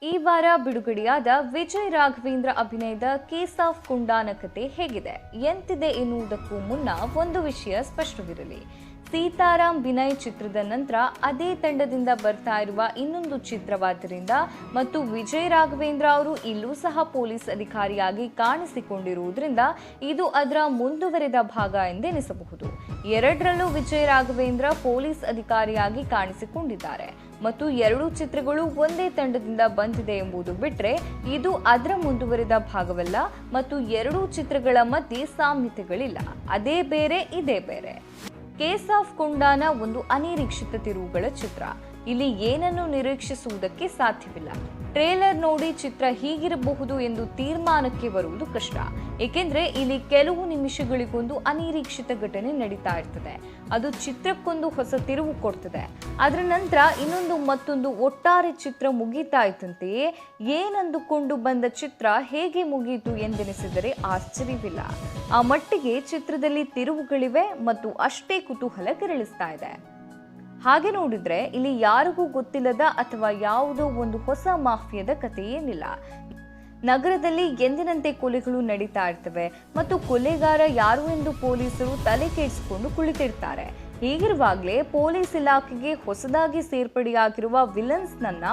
ಈ ವಾರ ಬಿಡುಗಡೆಯಾದ ವಿಜಯ್ ರಾಘವೇಂದ್ರ ಅಭಿನಯದ ಕೇಸ್ ಆಫ್ ಕುಂಡಾನ ಕತೆ ಹೇಗಿದೆ ಎಂತಿದೆ ಎನ್ನುವುದಕ್ಕೂ ಮುನ್ನ ಒಂದು ವಿಷಯ ಸ್ಪಷ್ಟವಿರಲಿ. ಸೀತಾರಾಮ್ ವಿನಯ್ ಚಿತ್ರದ ನಂತರ ಅದೇ ತಂಡದಿಂದ ಬರ್ತಾ ಇರುವ ಇನ್ನೊಂದು ಚಿತ್ರವಾದ್ದರಿಂದ ಮತ್ತು ವಿಜಯ್ ರಾಘವೇಂದ್ರ ಅವರು ಇಲ್ಲೂ ಸಹ ಪೊಲೀಸ್ ಅಧಿಕಾರಿಯಾಗಿ ಕಾಣಿಸಿಕೊಂಡಿರುವುದರಿಂದ ಇದು ಅದರ ಮುಂದುವರೆದ ಭಾಗ ಎಂದೆನಿಸಬಹುದು. ಎರಡರಲ್ಲೂ ವಿಜಯ್ ರಾಘವೇಂದ್ರ ಪೊಲೀಸ್ ಅಧಿಕಾರಿಯಾಗಿ ಕಾಣಿಸಿಕೊಂಡಿದ್ದಾರೆ ಮತ್ತು ಎರಡೂ ಚಿತ್ರಗಳು ಒಂದೇ ತಂಡದಿಂದ ಬಂದಿದೆ ಎಂಬುದು ಬಿಟ್ಟರೆ ಇದು ಅದರ ಮುಂದುವರೆದ ಭಾಗವಲ್ಲ ಮತ್ತು ಎರಡೂ ಚಿತ್ರಗಳ ಮಧ್ಯೆ ಸಾಮ್ಯತೆಗಳಿಲ್ಲ. ಅದೇ ಬೇರೆ ಇದೇ ಬೇರೆ. ಕೇಸ್ ಆಫ್ ಕುಂಡಾನ ಒಂದು ಅನಿರೀಕ್ಷಿತ ತಿರುವುಗಳ ಚಿತ್ರ. ಇಲ್ಲಿ ಏನನ್ನು ನಿರೀಕ್ಷಿಸುವುದಕ್ಕೆ ಸಾಧ್ಯವಿಲ್ಲ. ಟ್ರೇಲರ್ ನೋಡಿ ಚಿತ್ರ ಹೀಗಿರಬಹುದು ಎಂದು ತೀರ್ಮಾನಕ್ಕೆ ಬರುವುದು ಕಷ್ಟ. ಏಕೆಂದ್ರೆ ಇಲ್ಲಿ ಕೆಲವು ನಿಮಿಷಗಳಿಗೊಂದು ಅನಿರೀಕ್ಷಿತ ಘಟನೆ ನಡೀತಾ ಇರ್ತದೆ. ಅದು ಚಿತ್ರಕ್ಕೊಂದು ಹೊಸ ತಿರುವು ಕೊಡ್ತದೆ. ಅದರ ನಂತರ ಮತ್ತೊಂದು ಒಟ್ಟಾರೆ ಚಿತ್ರ ಮುಗೀತಾ ಇದ್ದಂತೆಯೇ ಏನಂದುಕೊಂಡು ಬಂದ ಚಿತ್ರ ಹೇಗೆ ಮುಗಿಯಿತು ಎಂದೆನಿಸಿದರೆ ಆಶ್ಚರ್ಯವಿಲ್ಲ. ಆ ಮಟ್ಟಿಗೆ ಚಿತ್ರದಲ್ಲಿ ತಿರುವುಗಳಿವೆ ಮತ್ತು ಅಷ್ಟೇ ಕುತೂಹಲ ಕೆರಳಿಸ್ತಾ ಇದೆ. ಹಾಗೆ ನೋಡಿದ್ರೆ ಇಲ್ಲಿ ಯಾರಿಗೂ ಗೊತ್ತಿಲ್ಲದ ಅಥವಾ ಯಾವುದೋ ಒಂದು ಹೊಸ ಮಾಫಿಯಾದ ಕಥೆ ಏನಿಲ್ಲ. ನಗರದಲ್ಲಿ ಎಂದಿನಂತೆ ಕೊಲೆಗಳು ನಡೀತಾ ಇರ್ತವೆ ಮತ್ತು ಕೊಲೆಗಾರ ಯಾರು ಎಂದು ಪೊಲೀಸರು ತಲೆ ಕೆಡಿಸಿಕೊಂಡು ಕುಳಿತಿರ್ತಾರೆ. ಹೀಗಿರುವಾಗಲೇ ಪೊಲೀಸ್ ಇಲಾಖೆಗೆ ಹೊಸದಾಗಿ ಸೇರ್ಪಡೆಯಾಗಿರುವ ವಿಲನ್ಸ್ನನ್ನ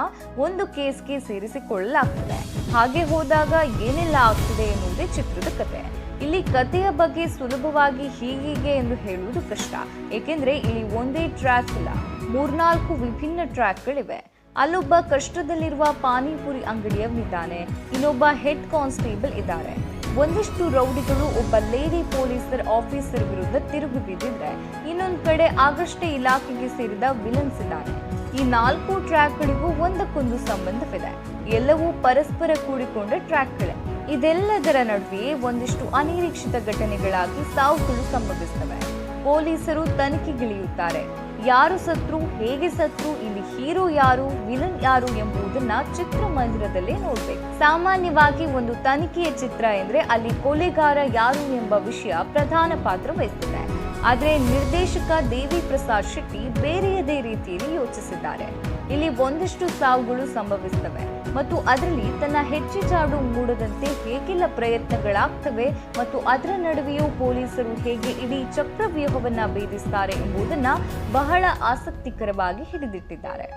ಒಂದು ಕೇಸ್ಗೆ ಸೇರಿಸಿಕೊಳ್ಳಲಾಗ್ತದೆ. ಹಾಗೆ ಹೋದಾಗ ಏನೆಲ್ಲ ಆಗ್ತದೆ ಎನ್ನುವುದೇ ಚಿತ್ರದ ಕತೆ. ಇಲ್ಲಿ ಕಥೆಯ ಬಗ್ಗೆ ಸುಲಭವಾಗಿ ಹೀಗೆ ಎಂದು ಹೇಳುವುದು ಕಷ್ಟ. ಏಕೆಂದ್ರೆ ಇಲ್ಲಿ ಒಂದೇ ಟ್ರ್ಯಾಕ್ ಇಲ್ಲ, 3-4 ವಿಭಿನ್ನ ಟ್ರ್ಯಾಕ್ಗಳಿವೆ. ಅಲ್ಲೊಬ್ಬ ಕಷ್ಟದಲ್ಲಿರುವ ಪಾನಿಪುರಿ ಅಂಗಡಿಯವನಿದ್ದಾನೆ, ಇನ್ನೊಬ್ಬ ಹೆಡ್ ಕಾನ್ಸ್ಟೇಬಲ್ ಇದ್ದಾರೆ. ಒಂದಿಷ್ಟು ರೌಡಿಗಳು ಒಬ್ಬ ಲೇಡಿ ಪೊಲೀಸರ್ ಆಫೀಸರ್ ವಿರುದ್ಧ ತಿರುಗಿ ಬಿದ್ದಿದ್ರೆ, ಇನ್ನೊಂದು ಕಡೆ ಆಗಷ್ಟೇ ಇಲಾಖೆಗೆ ಸೇರಿದ ವಿಲನ್ಸ್ ಇದ್ದಾನೆ. ಈ 4 ಟ್ರ್ಯಾಕ್ಗಳಿಗೂ ಒಂದಕ್ಕೊಂದು ಸಂಬಂಧವಿದೆ. ಎಲ್ಲವೂ ಪರಸ್ಪರ ಕೂಡಿಕೊಂಡ ಟ್ರ್ಯಾಕ್ಗಳೇ. ಇದೆಲ್ಲದರ ನಡುವೆ ಒಂದಿಷ್ಟು ಅನಿರೀಕ್ಷಿತ ಘಟನೆಗಳಾಗಿ ಸಾವುಗಳು ಸಂಭವಿಸುತ್ತವೆ. ಪೊಲೀಸರು ತನಿಖೆಗಿಳಿಯುತ್ತಾರೆ. ಯಾರು ಸತ್ರು, ಹೇಗೆ ಸತ್ರು, ಇಲ್ಲಿ ಹೀರೋ ಯಾರು, ವಿಲನ್ ಯಾರು ಎಂಬುದನ್ನ ಚಿತ್ರಮಂದಿರದಲ್ಲೇ ನೋಡ್ಬೇಕು. ಸಾಮಾನ್ಯವಾಗಿ ಒಂದು ತನಿಖೆಯ ಚಿತ್ರ ಎಂದ್ರೆ ಅಲ್ಲಿ ಕೊಲೆಗಾರ ಯಾರು ಎಂಬ ವಿಷಯ ಪ್ರಧಾನ ಪಾತ್ರ ವಹಿಸುತ್ತದೆ. ಆದರೆ ನಿರ್ದೇಶಕ ದೇವಿ ಪ್ರಸಾದ್ ಶೆಟ್ಟಿ ಬೇರೆಯದೇ ರೀತಿಯಲ್ಲಿ ಯೋಚಿಸಿದ್ದಾರೆ. ಇಲ್ಲಿ ಒಂದಿಷ್ಟು ಸಾವುಗಳು ಸಂಭವಿಸುತ್ತವೆ ಮತ್ತು ಅದರಲ್ಲಿ ತನ್ನ ಹೆಜ್ಜೆಜಾಡು ಮೂಡದಂತೆ ಹೇಗೆಲ್ಲ ಪ್ರಯತ್ನಗಳಾಗ್ತವೆ ಮತ್ತು ಅದರ ನಡುವೆಯೂ ಪೊಲೀಸರು ಹೇಗೆ ಇಡೀ ಚಕ್ರವ್ಯೂಹವನ್ನ ಭೇದಿಸ್ತಾರೆ ಎಂಬುದನ್ನ ಬಹಳ ಆಸಕ್ತಿಕರವಾಗಿ ಹಿಡಿದಿಟ್ಟಿದ್ದಾರೆ.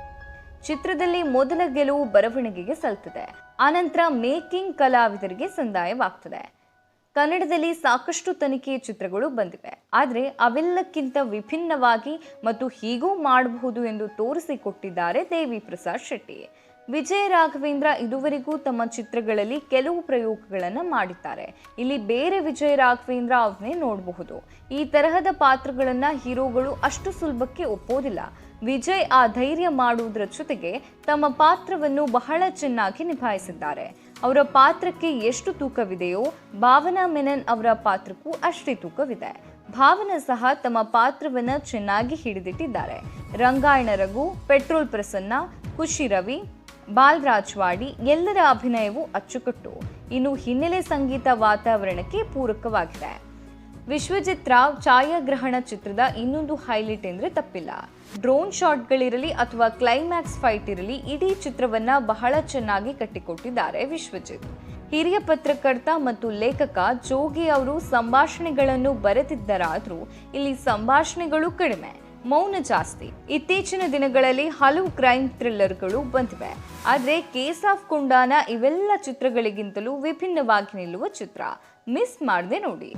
ಚಿತ್ರದಲ್ಲಿ ಮೊದಲ ಗೆಲುವು ಬರವಣಿಗೆಗೆ ಸಲ್ತದೆ. ಆನಂತರ ಮೇಕಿಂಗ್ ಕಲಾವಿದರಿಗೆ ಸಂದಾಯವಾಗ್ತದೆ. ಕನ್ನಡದಲ್ಲಿ ಸಾಕಷ್ಟು ತನಿಖೆಯ ಚಿತ್ರಗಳು ಬಂದಿವೆ. ಆದರೆ ಅವೆಲ್ಲಕ್ಕಿಂತ ವಿಭಿನ್ನವಾಗಿ ಮತ್ತು ಹೀಗೂ ಮಾಡಬಹುದು ಎಂದು ತೋರಿಸಿಕೊಟ್ಟಿದ್ದಾರೆ ದೇವಿ ಪ್ರಸಾದ್ ಶೆಟ್ಟಿ. ವಿಜಯ್ ರಾಘವೇಂದ್ರ ಇದುವರೆಗೂ ತಮ್ಮ ಚಿತ್ರಗಳಲ್ಲಿ ಕೆಲವು ಪ್ರಯೋಗಗಳನ್ನು ಮಾಡಿದ್ದಾರೆ. ಇಲ್ಲಿ ಬೇರೆ ವಿಜಯ್ ರಾಘವೇಂದ್ರ ಅವರನ್ನೇ ನೋಡಬಹುದು. ಈ ತರಹದ ಪಾತ್ರಗಳನ್ನ ಹೀರೋಗಳು ಅಷ್ಟು ಸುಲಭಕ್ಕೆ ಒಪ್ಪೋದಿಲ್ಲ. ವಿಜಯ್ ಆ ಧೈರ್ಯ ಮಾಡುವುದರ ಜೊತೆಗೆ ತಮ್ಮ ಪಾತ್ರವನ್ನು ಬಹಳ ಚೆನ್ನಾಗಿ ನಿಭಾಯಿಸಿದ್ದಾರೆ. ಅವರ ಪಾತ್ರಕ್ಕೆ ಎಷ್ಟು ತೂಕವಿದೆಯೋ ಭಾವನಾ ಮೆನನ್ ಅವರ ಪಾತ್ರಕ್ಕೂ ಅಷ್ಟೇ ತೂಕವಿದೆ. ಭಾವನಾ ಸಹ ತಮ್ಮ ಪಾತ್ರವನ್ನ ಚೆನ್ನಾಗಿ ಹಿಡಿದಿಟ್ಟಿದ್ದಾರೆ. ರಂಗಾಯಣ ರಘು, ಪೆಟ್ರೋಲ್ ಪ್ರಸನ್ನ, ಖುಷಿ ರವಿ, ಬಾಲರಾಜ್ ವಾಡಿ ಎಲ್ಲರ ಅಭಿನಯವು ಅಚ್ಚುಕಟ್ಟು. ಇನ್ನು ಹಿನ್ನೆಲೆ ಸಂಗೀತ ವಾತಾವರಣಕ್ಕೆ ಪೂರಕವಾಗಿದೆ. ವಿಶ್ವಜಿತ್ ರಾವ್ ಛಾಯಾಗ್ರಹಣ ಚಿತ್ರದ ಇನ್ನೊಂದು ಹೈಲೈಟ್ ಎಂದ್ರೆ ತಪ್ಪಿಲ್ಲ. ಡ್ರೋನ್ ಶಾಟ್ಗಳಿರಲಿ ಅಥವಾ ಕ್ಲೈಮ್ಯಾಕ್ಸ್ ಫೈಟ್ ಇರಲಿ, ಇಡೀ ಚಿತ್ರವನ್ನ ಬಹಳ ಚೆನ್ನಾಗಿ ಕಟ್ಟಿಕೊಟ್ಟಿದ್ದಾರೆ ವಿಶ್ವಜಿತ್. ಹಿರಿಯ ಪತ್ರಕರ್ತ ಮತ್ತು ಲೇಖಕ ಜೋಗಿ ಅವರು ಸಂಭಾಷಣೆಗಳನ್ನು ಬರೆದಿದ್ದರಾದ್ರೂ ಇಲ್ಲಿ ಸಂಭಾಷಣೆಗಳು ಕಡಿಮೆ, ಮೌನ ಜಾಸ್ತಿ. ಇತ್ತೀಚಿನ ದಿನಗಳಲ್ಲಿ ಹಲವು ಕ್ರೈಮ್ ಥ್ರಿಲ್ಲರ್ಗಳು ಬಂದಿವೆ. ಆದರೆ ಕೇಸ್ ಆಫ್ ಕುಂಡಾನ ಇವೆಲ್ಲ ಚಿತ್ರಗಳಿಗಿಂತಲೂ ವಿಭಿನ್ನವಾಗಿ ನಿಲ್ಲುವ ಚಿತ್ರ. ಮಿಸ್ ಮಾಡದೆ ನೋಡಿ.